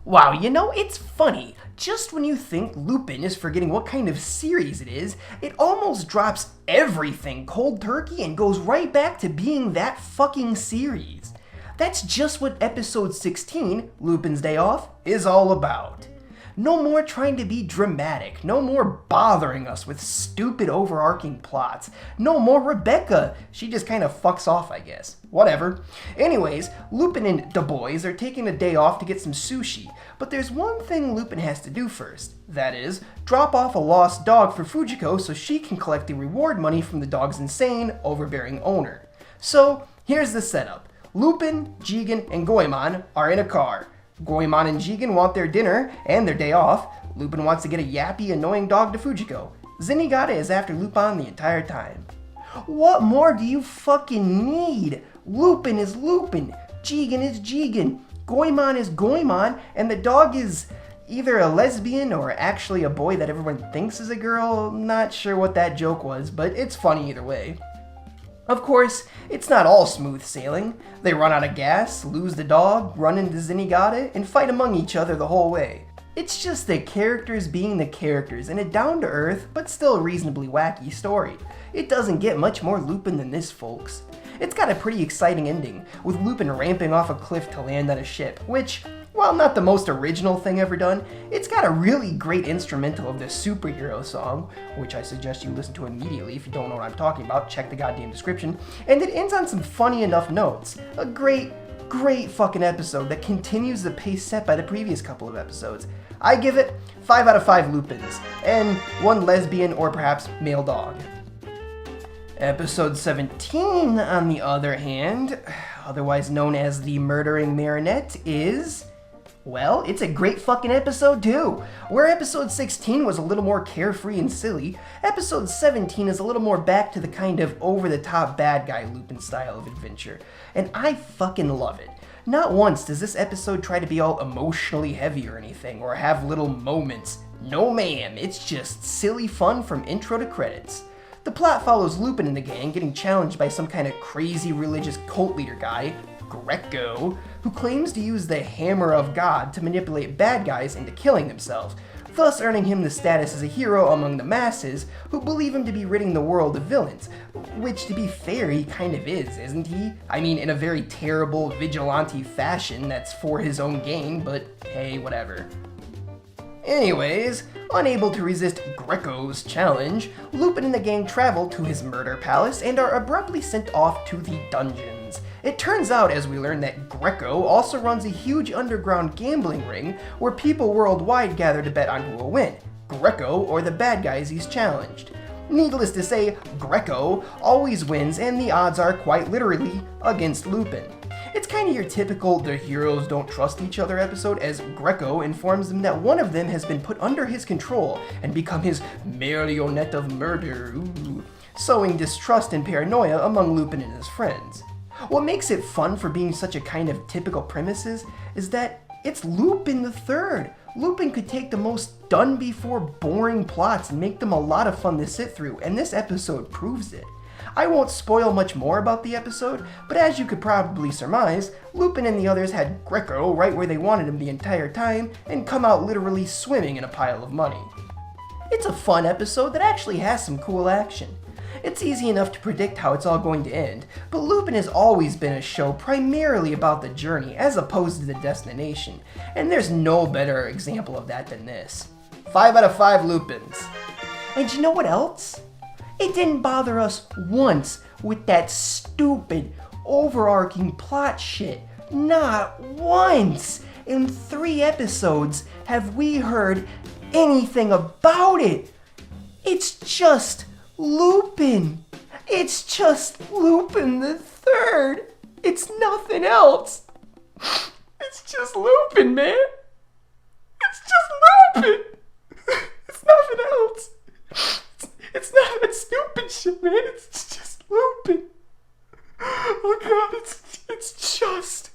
Wow, it's funny. Just when you think Lupin is forgetting what kind of series it is, it almost drops everything cold turkey and goes right back to being that fucking series. That's just what episode 16, Lupin's Day Off, is all about. No more trying to be dramatic, no more bothering us with stupid overarching plots, no more Rebecca, she just kind of fucks off I guess. Whatever. Anyways, Lupin and the boys are taking a day off to get some sushi, but there's one thing Lupin has to do first. That is, drop off a lost dog for Fujiko so she can collect the reward money from the dog's insane, overbearing owner. So, here's the setup. Lupin, Jigen, and Goemon are in a car. Goemon and Jigen want their dinner and their day off. Lupin wants to get a yappy, annoying dog to Fujiko. Zenigata is after Lupin the entire time. What more do you fucking need? Lupin is Lupin, Jigen is Jigen, Goemon is Goemon, and the dog is either a lesbian or actually a boy that everyone thinks is a girl. Not sure what that joke was, but it's funny either way. Of course, it's not all smooth sailing. They run out of gas, lose the dog, run into Zenigata, and fight among each other the whole way. It's just the characters being the characters in a down-to-earth, but still reasonably wacky story. It doesn't get much more Lupin than this, folks. It's got a pretty exciting ending, with Lupin ramping off a cliff to land on a ship, which, while not the most original thing ever done, it's got a really great instrumental of the superhero song, which I suggest you listen to immediately. If you don't know what I'm talking about, check the goddamn description. And it ends on some funny enough notes. A great fucking episode that continues the pace set by the previous couple of episodes. I give it 5 out of 5 Lupins, and 1 lesbian or perhaps male dog. Episode 17, on the other hand, otherwise known as the Murdering Marionette, is... well, it's a great fucking episode too. Where episode 16 was a little more carefree and silly, episode 17 is a little more back to the kind of over-the-top bad guy Lupin style of adventure. And I fucking love it. Not once does this episode try to be all emotionally heavy or anything, or have little moments. No ma'am, it's just silly fun from intro to credits. The plot follows Lupin and the gang getting challenged by some kind of crazy religious cult leader guy, Greco, who claims to use the Hammer of God to manipulate bad guys into killing themselves, thus earning him the status as a hero among the masses who believe him to be ridding the world of villains, which to be fair he kind of is, isn't he? I mean, in a very terrible vigilante fashion that's for his own gain, but hey, whatever. Anyways, unable to resist Greco's challenge, Lupin and the gang travel to his murder palace and are abruptly sent off to the dungeons. It turns out, as we learn, that Greco also runs a huge underground gambling ring where people worldwide gather to bet on who will win, Greco or the bad guys he's challenged. Needless to say, Greco always wins, and the odds are quite literally against Lupin. It's kind of your typical the heroes don't trust each other episode, as Greco informs them that one of them has been put under his control and become his marionette of murder, sowing distrust and paranoia among Lupin and his friends. What makes it fun for being such a kind of typical premises is that it's Lupin the Third. Lupin could take the most done-before boring plots and make them a lot of fun to sit through, and this episode proves it. I won't spoil much more about the episode, but as you could probably surmise, Lupin and the others had Greco right where they wanted him the entire time, and come out literally swimming in a pile of money. It's a fun episode that actually has some cool action. It's easy enough to predict how it's all going to end, but Lupin has always been a show primarily about the journey as opposed to the destination, and there's no better example of that than this. 5 out of 5 Lupins. And you know what else? It didn't bother us once with that stupid, overarching plot shit. Not once! In 3 episodes have we heard anything about it. It's just Lupin. It's just Lupin the Third. It's nothing else. It's just Lupin, man. It's just Lupin. It's nothing else. It's not that stupid shit, man. It's just Lupin. Oh god, it's just